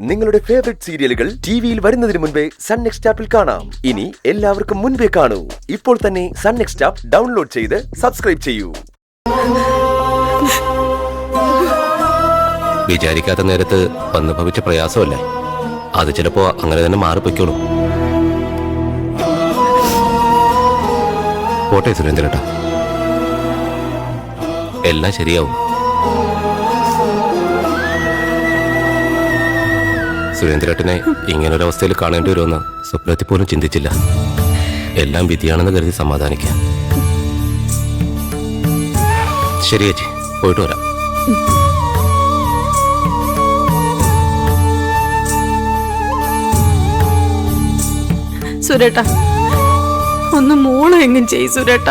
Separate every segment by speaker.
Speaker 1: നിങ്ങളുടെ ഫേവറേറ്റ് സീരിയലുകൾ ടിവിയിൽ വരുന്നതിന് മുൻപേ സൺ നെക്സ്റ്റ് ആപ്പിൽ കാണാം. ഇനി എല്ലാവർക്കും മുൻപേ കാണൂ. ഇപ്പോൾ തന്നെ സൺ നെക്സ്റ്റ് ആപ്പ് ഡൗൺലോഡ് ചെയ്ത് സബ്സ്ക്രൈബ് ചെയ്യൂ.
Speaker 2: വിചാരിക്കാത്ത നേരത്ത് വന്നു ഭവിച്ച പ്രയാസമല്ലേ, അത് ചിലപ്പോ അങ്ങനെ തന്നെ മാറിപ്പോയിക്കോളും. പോട്ടെ സുരേന്ദ്രേട്ടാ, എല്ലാം ശരിയാവും. സുരേന്ദ്രേട്ടനെ ഇങ്ങനൊരവസ്ഥയിൽ കാണേണ്ടി വരുമെന്ന് സ്വപ്നത്തിൽ പോലും ചിന്തിച്ചില്ല. എല്ലാം വിധിയാണെന്ന് കരുതി സമാധാനിക്കാം. ശരി ചേച്ചി, പോയിട്ട് വരാം.
Speaker 3: സുരേട്ട, ഒന്ന് മോളെ എങ്ങും ചെയ് സുരേട്ട.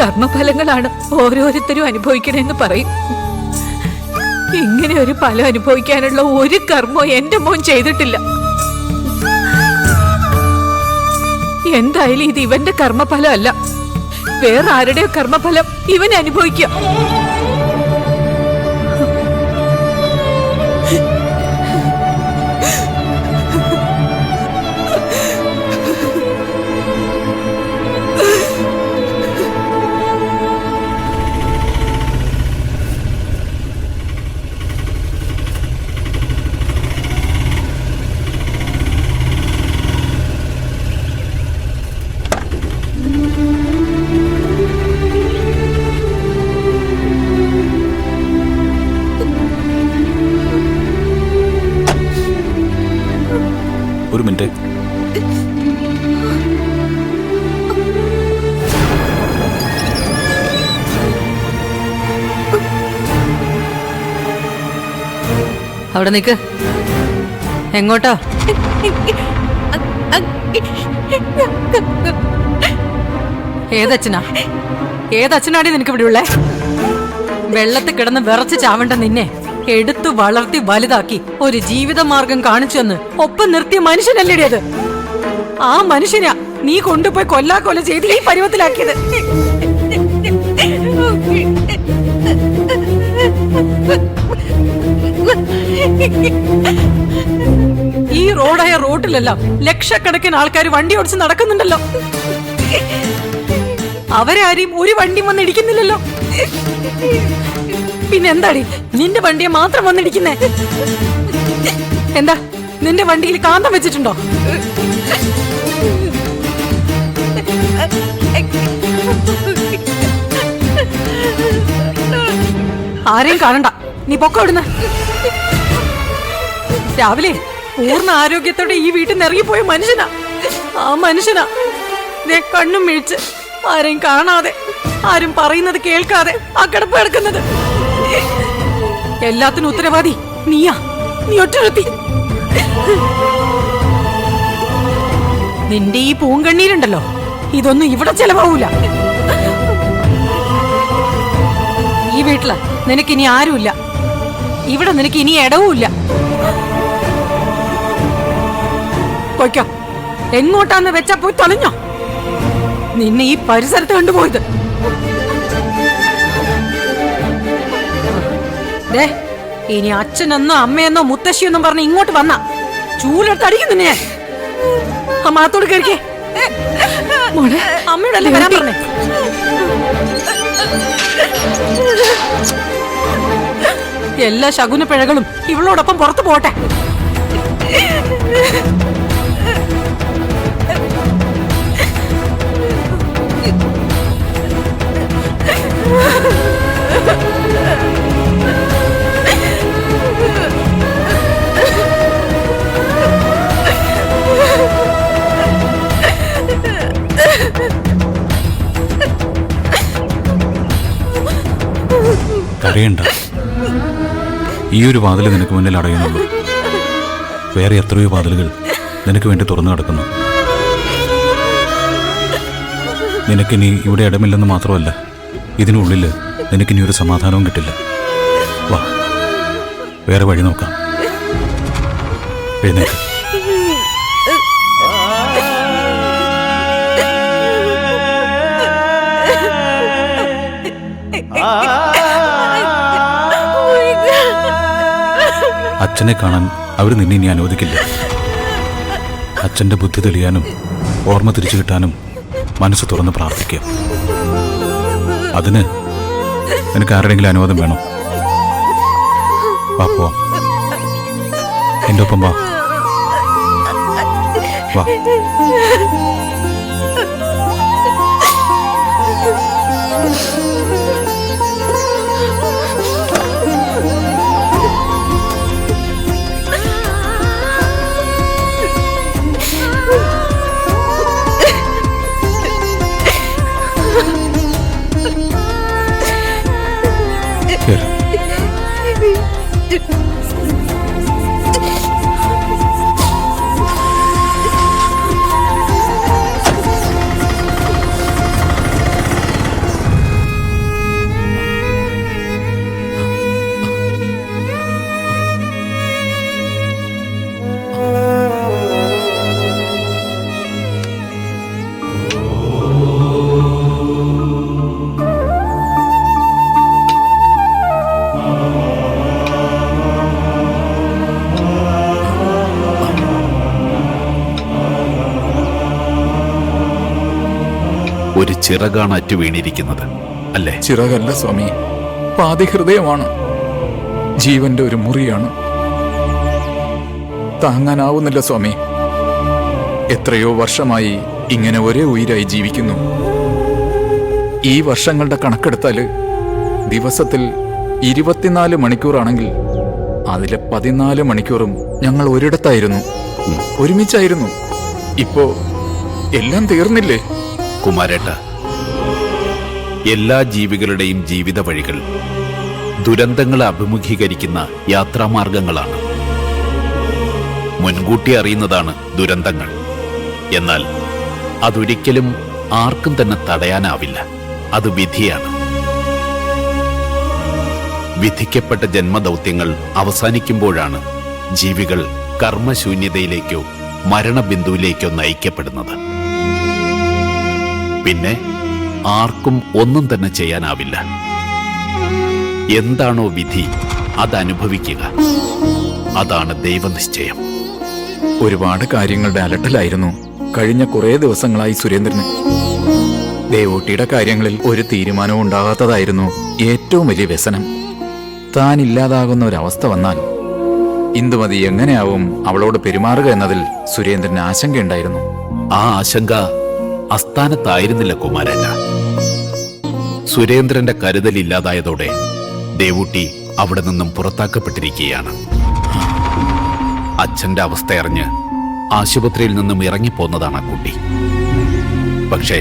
Speaker 3: കർമ്മഫലങ്ങളാണ് ഓരോരുത്തരും അനുഭവിക്കണമെന്ന് പറയും. ഇങ്ങനെ ഒരു ഫലം അനുഭവിക്കാനുള്ള ഒരു കർമ്മവും എന്റെ മോൻ ചെയ്തിട്ടില്ല. എന്തായാലും ഇത് ഇവന്റെ കർമ്മഫലം അല്ല, വേറെ ആരുടെയോ കർമ്മഫലം ഇവൻ അനുഭവിക്കാം.
Speaker 4: ഒരു മിനിറ്റ്.
Speaker 3: അവിടെ നിക്ക്. എങ്ങോട്ടാ? ഏതച്ഛനാടി നിനക്ക് ഇവിടെ ഉള്ളേ? വെള്ളത്തിൽ കിടന്ന് വിറച്ച് ചാവണ്ട നിന്നെ എടുത്തു വളർത്തി വലുതാക്കി ഒരു ജീവിതമാർഗം കാണിച്ചു തന്ന് ഒപ്പം നിർത്തിയ മനുഷ്യനല്ലേടി അത്. ആ മനുഷ്യനാ നീ കൊണ്ടുപോയി കൊല്ലാക്കൊല ചെയ്ത് ഈ പരുവത്തിലാക്കിയത്. ഈ റോഡായ റോഡിലെല്ലാം ലക്ഷക്കണക്കിന് ആൾക്കാർ വണ്ടി ഓടിച്ച് നടക്കുന്നുണ്ടല്ലോ. അവരാരെയും ഒരു വണ്ടിയും വന്ന് ഇടിക്കുന്നില്ലല്ലോ. പിന്നെന്താടി നിന്റെ വണ്ടിയെ മാത്രം വന്നിടിക്കുന്നേ? എന്താ നിന്റെ വണ്ടിയിൽ കാന്തം വെച്ചിട്ടുണ്ടോ? ആരെയും കാണണ്ട, നീ പൊക്ക ഇടുന്ന. രാവിലെ പൂർണ്ണ ആരോഗ്യത്തോടെ ഈ വീട്ടിൽ നിന്ന് ഇറങ്ങിപ്പോയ മനുഷ്യനാ. ആ മനുഷ്യനാ കണ്ണും മിഴിച്ച് ആരെയും കാണാതെ ആരും പറയുന്നത് കേൾക്കാതെ ആ കിടപ്പ് കിടക്കുന്നത്. എല്ലാത്തിനും ഉത്തരവാദി നീയാ, നീ ഒറ്റ. നിന്റെ ഈ പൂങ്കണ്ണീരുണ്ടല്ലോ, ഇതൊന്നും ഇവിടെ ചെലവാവൂല. ഈ വീട്ടില് നിനക്കിനി ആരുമില്ല, ഇവിടെ നിനക്ക് ഇനി ഇടവുമില്ല. പോയിക്കോ, എങ്ങോട്ടാന്ന് വെച്ചാ പോയി തൊലഞ്ഞോ. നിന്നെ ഈ പരിസരത്ത് കണ്ടുപോയത്. ഇനി അച്ഛനെന്നോ അമ്മയെന്നോ മുത്തശ്ശിയെന്നോ പറഞ്ഞ് ഇങ്ങോട്ട് വന്ന ചൂലെടുത്ത് അടിക്കും നിന്നെ. അമ്മാത്തോട് കേൾക്കേ, അമ്മയോട് അല്ലേ വരാൻ പറഞ്ഞേ. എല്ലാ ശകുന പിഴകളും ഇവളോടൊപ്പം പുറത്തു പോട്ടെ.
Speaker 4: കരയണ്ട, ഈ ഒരു വാതിൽ നിനക്ക് മുന്നിൽ അടയുന്നുള്ളൂ. വേറെ എത്രയോ വാതിലുകൾ നിനക്ക് വേണ്ടി തുറന്നു കിടക്കുന്നു. നിനക്കിനി ഇവിടെ ഇടമില്ലെന്ന് മാത്രമല്ല, ഇതിനുള്ളിൽ നിനക്കിനി ഒരു സമാധാനവും കിട്ടില്ല. വാ, വേറെ വഴി നോക്കാം. എഴുന്നേക്ക്. അച്ഛനെ കാണാൻ അവർ നിന്നെ ഇനി അനുവദിക്കില്ല. അച്ഛൻ്റെ ബുദ്ധി തെളിയാനും ഓർമ്മ തിരിച്ചു കിട്ടാനും മനസ്സ് തുറന്ന് പ്രാർത്ഥിക്കുക. അതിന് നിനക്ക് ആരുടെങ്കിലും അനുവാദം വേണോ? വാ പോവാം. എൻ്റെ ഒപ്പം വാ. വാ. കേറ്.
Speaker 5: ഒരു ചിറകാണ് അറ്റു വീണിരിക്കുന്നത് അല്ലേ?
Speaker 6: ചിറകല്ല സ്വാമി, പാതി ഹൃദയമാണ്. ജീവന്റെ ഒരു മുറിയാണ്. താങ്ങാനാവുന്നില്ല സ്വാമി. എത്രയോ വർഷമായി ഇങ്ങനെ ഒരേ ഉയിരായി ജീവിക്കുന്നു. ഈ വർഷങ്ങളുടെ കണക്കെടുത്താല് ദിവസത്തിൽ 24 മണിക്കൂറാണെങ്കിൽ അതിലെ 14 മണിക്കൂറും ഞങ്ങൾ ഒരിടത്തായിരുന്നു, ഒരുമിച്ചായിരുന്നു. ഇപ്പോ എല്ലാം തീർന്നില്ലേ?
Speaker 5: കുമാരേട്ട, എല്ലാ ജീവികളുടെയും ജീവിത വഴികൾ ദുരന്തങ്ങളെ അഭിമുഖീകരിക്കുന്ന യാത്രാമാർഗങ്ങളാണ്. മുൻകൂട്ടി അറിയുന്നതാണ് ദുരന്തങ്ങൾ. എന്നാൽ അതൊരിക്കലും ആർക്കും തന്നെ തടയാനാവില്ല. അത് വിധിയാണ്. വിധിക്കപ്പെട്ട ജന്മദൗത്യങ്ങൾ അവസാനിക്കുമ്പോഴാണ് ജീവികൾ കർമ്മശൂന്യതയിലേക്കോ മരണബിന്ദുവിലേക്കോ നയിക്കപ്പെടുന്നത്. പിന്നെ ആർക്കും ഒന്നും തന്നെ ചെയ്യാനാവില്ല. എന്താണോ വിധി അതനുഭവിക്കുക. അതാണ് ദൈവനിശ്ചയം.
Speaker 6: ഒരുപാട് കാര്യങ്ങളുടെ അലട്ടലായിരുന്നു കഴിഞ്ഞ കുറേ ദിവസങ്ങളായി സുരേന്ദ്രന്. ദേവൂട്ടിയുടെ കാര്യങ്ങളിൽ ഒരു തീരുമാനവും ഉണ്ടാകാത്തതായിരുന്നു ഏറ്റവും വലിയ വ്യസനം. താൻ ഇല്ലാതാകുന്ന ഒരവസ്ഥ വന്നാൽ ഇന്ദുമതി എങ്ങനെയാവും അവളോട് പെരുമാറുക എന്നതിൽ സുരേന്ദ്രന് ആശങ്കയുണ്ടായിരുന്നു.
Speaker 5: ആ ആശങ്ക അസ്ഥാനത്തായിരുന്നില്ല കുമാരേട്ട. സുരേന്ദ്രന്റെ കരുതലില്ലാതായതോടെ ദേവൂട്ടി അവിടെ നിന്നും പുറത്താക്കപ്പെട്ടിരിക്കുകയാണ്. അച്ഛന്റെ അവസ്ഥയറിഞ്ഞ് ആശുപത്രിയിൽ നിന്നും ഇറങ്ങിപ്പോന്നതാണ് ആ കുട്ടി. പക്ഷേ